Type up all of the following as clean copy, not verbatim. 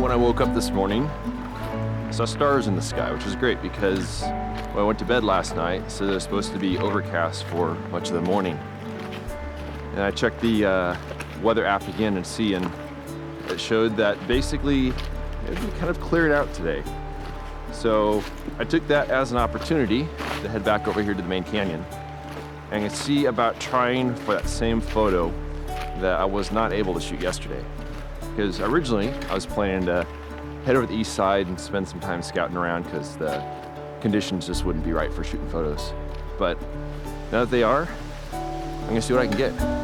when I woke up this morning, I saw stars in the sky, which is great because when I went to bed last night, so they're supposed to be overcast for much of the morning. And I checked the weather app again and it showed that basically it would be kind of cleared out today. So I took that as an opportunity to head back over here to the main canyon and see about trying for that same photo that I was not able to shoot yesterday. Because originally I was planning to head over the east side and spend some time scouting around because the conditions just wouldn't be right for shooting photos. But now that they are, I'm gonna see what I can get.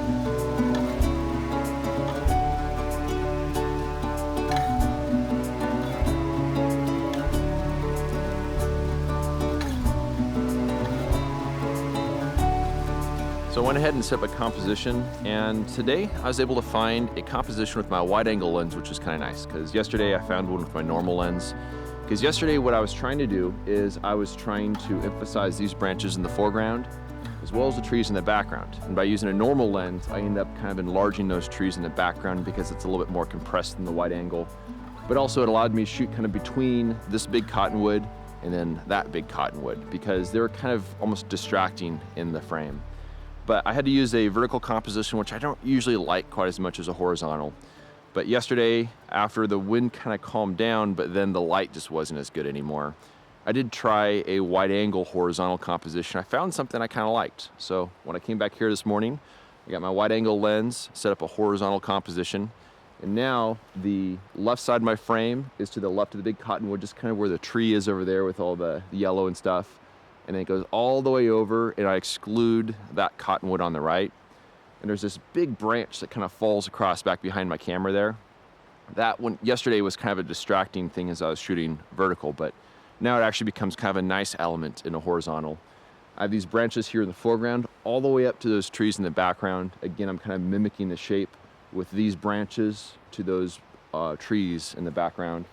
So I went ahead and set up a composition, and today I was able to find a composition with my wide angle lens, which is kind of nice because yesterday I found one with my normal lens. Because yesterday what I was trying to do is I was trying to emphasize these branches in the foreground as well as the trees in the background. And by using a normal lens, I end up kind of enlarging those trees in the background because it's a little bit more compressed than the wide angle. But also it allowed me to shoot kind of between this big cottonwood and then that big cottonwood because they were kind of almost distracting in the frame. But I had to use a vertical composition, which I don't usually like quite as much as a horizontal. But yesterday, after the wind kind of calmed down, but then the light just wasn't as good anymore, I did try a wide angle horizontal composition. I found something I kind of liked. So when I came back here this morning, I got my wide angle lens, set up a horizontal composition, and now the left side of my frame is to the left of the big cottonwood, just kind of where the tree is over there with all the yellow and stuff. And then it goes all the way over and I exclude that cottonwood on the right. And there's this big branch that kind of falls across back behind my camera there. That one yesterday was kind of a distracting thing as I was shooting vertical, but now it actually becomes kind of a nice element in a horizontal. I have these branches here in the foreground all the way up to those trees in the background. Again, I'm kind of mimicking the shape with these branches to those trees in the background.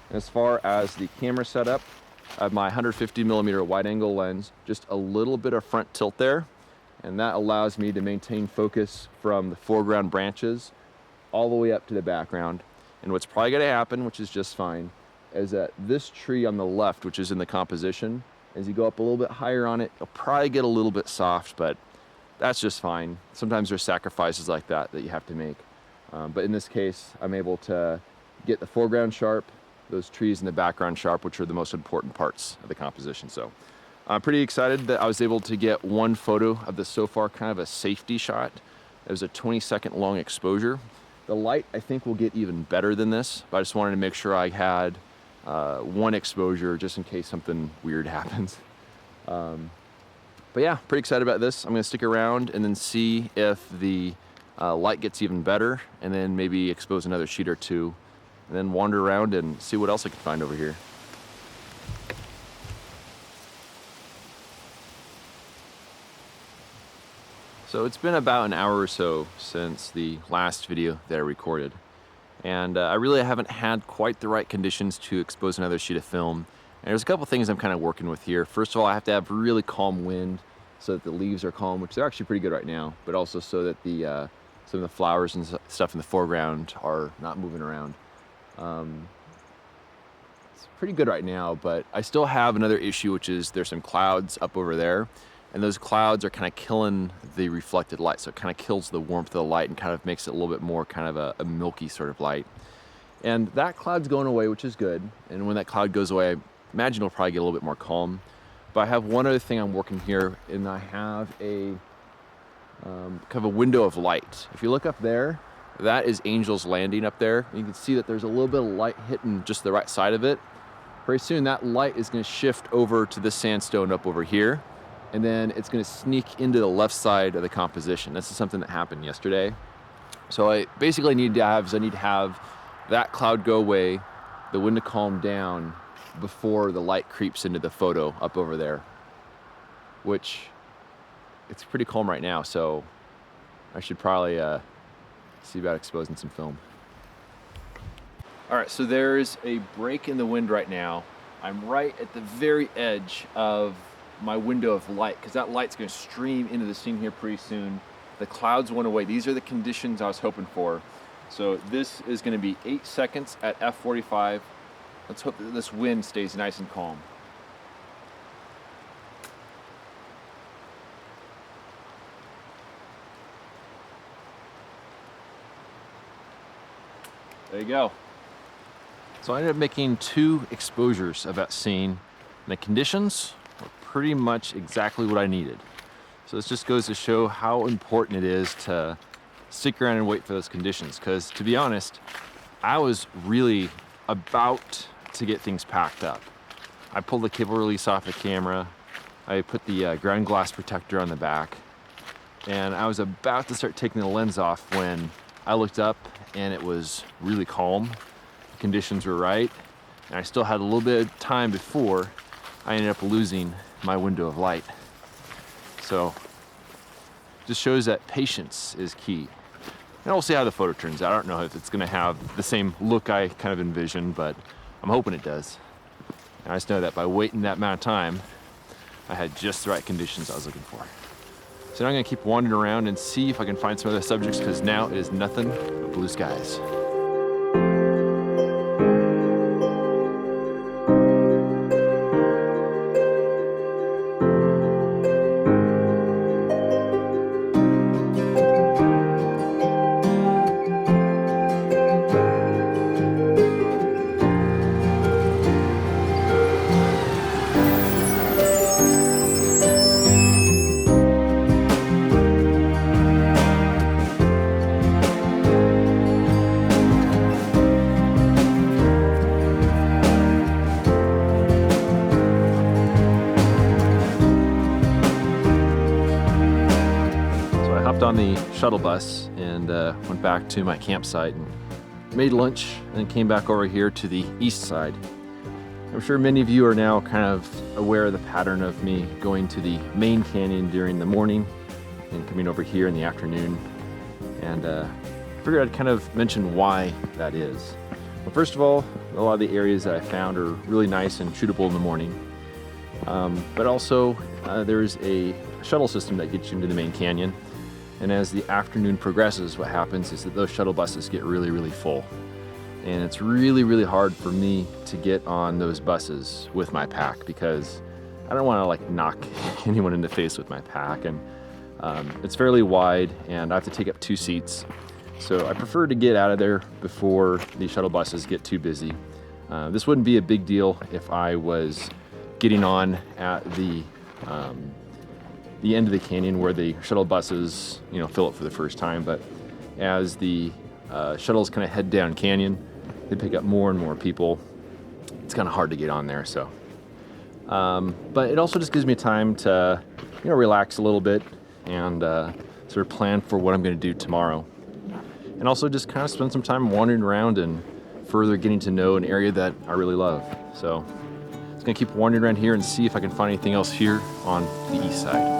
And as far as the camera setup, I have my 150mm wide angle lens, just a little bit of front tilt there, and that allows me to maintain focus from the foreground branches all the way up to the background. And what's probably gonna happen, which is just fine, is that this tree on the left, which is in the composition, as you go up a little bit higher on it, it'll probably get a little bit soft, but that's just fine. Sometimes there's sacrifices like that you have to make. But in this case, I'm able to get the foreground sharp, those trees in the background sharp, which are the most important parts of the composition. So I'm pretty excited that I was able to get one photo of this so far, kind of a safety shot. It was a 20-second long exposure. The light, I think, will get even better than this, but I just wanted to make sure I had one exposure just in case something weird happens. But yeah, pretty excited about this. I'm gonna stick around and then see if the light gets even better and then maybe expose another sheet or two and then wander around and see what else I can find over here. So it's been about an hour or so since the last video that I recorded. And I really haven't had quite the right conditions to expose another sheet of film. And there's a couple things I'm kind of working with here. First of all, I have to have really calm wind so that the leaves are calm, which they're actually pretty good right now, but also so that the some of the flowers and stuff in the foreground are not moving around. It's pretty good right now, but I still have another issue, which is there's some clouds up over there, and those clouds are kind of killing the reflected light. So it kind of kills the warmth of the light and kind of makes it a little bit more kind of a milky sort of light. And that cloud's going away, which is good. And when that cloud goes away, I imagine it'll probably get a little bit more calm. But I have one other thing I'm working here, and I have a kind of a window of light. If you look up there, that is Angel's Landing up there. You can see that there's a little bit of light hitting just the right side of it. Very soon that light is going to shift over to this sandstone up over here, and then it's going to sneak into the left side of the composition. This is something that happened yesterday. So I basically need to have that cloud go away, the wind to calm down before the light creeps into the photo up over there, which it's pretty calm right now. So I should probably see about exposing some film. All right, so there's a break in the wind right now. I'm right at the very edge of my window of light because that light's going to stream into the scene here pretty soon. The clouds went away. These are the conditions I was hoping for. So this is going to be 8 seconds at f45. Let's hope that this wind stays nice and calm. There you go. So I ended up making 2 exposures of that scene, and the conditions were pretty much exactly what I needed. So this just goes to show how important it is to stick around and wait for those conditions, because to be honest, I was really about to get things packed up. I pulled the cable release off the camera, I put the ground glass protector on the back, and I was about to start taking the lens off when I looked up and it was really calm. The conditions were right, and I still had a little bit of time before I ended up losing my window of light. So just shows that patience is key. And we'll see how the photo turns out. I don't know if it's gonna have the same look I kind of envisioned, but I'm hoping it does. And I just know that by waiting that amount of time, I had just the right conditions I was looking for. So now I'm gonna keep wandering around and see if I can find some other subjects, because now it is nothing but blue skies. On the shuttle bus and went back to my campsite and made lunch, and then came back over here to the east side. I'm sure many of you are now kind of aware of the pattern of me going to the main canyon during the morning and coming over here in the afternoon, and I figured I'd kind of mention why that is. Well, first of all, a lot of the areas that I found are really nice and shootable in the morning, but also there's a shuttle system that gets you into the main canyon. And as the afternoon progresses, what happens is that those shuttle buses get really, really full. And it's really, really hard for me to get on those buses with my pack, because I don't want to like knock anyone in the face with my pack. And it's fairly wide, and I have to take up 2 seats. So I prefer to get out of there before the shuttle buses get too busy. This wouldn't be a big deal if I was getting on at the end of the canyon where the shuttle buses, fill up for the first time. But as the shuttles kind of head down canyon, they pick up more and more people. It's kind of hard to get on there. So, but it also just gives me time to, relax a little bit and sort of plan for what I'm going to do tomorrow, and also just kind of spend some time wandering around and further getting to know an area that I really love. So, I'm just going to keep wandering around here and see if I can find anything else here on the east side.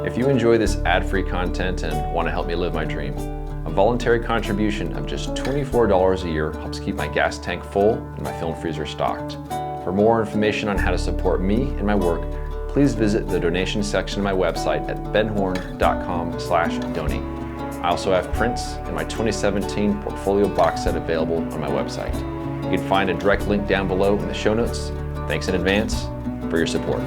If you enjoy this ad-free content and want to help me live my dream, a voluntary contribution of just $24 a year helps keep my gas tank full and my film freezer stocked. For more information on how to support me and my work, please visit the donation section of my website at benhorne.com/donate. I also have prints and my 2017 portfolio box set available on my website. You can find a direct link down below in the show notes. Thanks in advance for your support.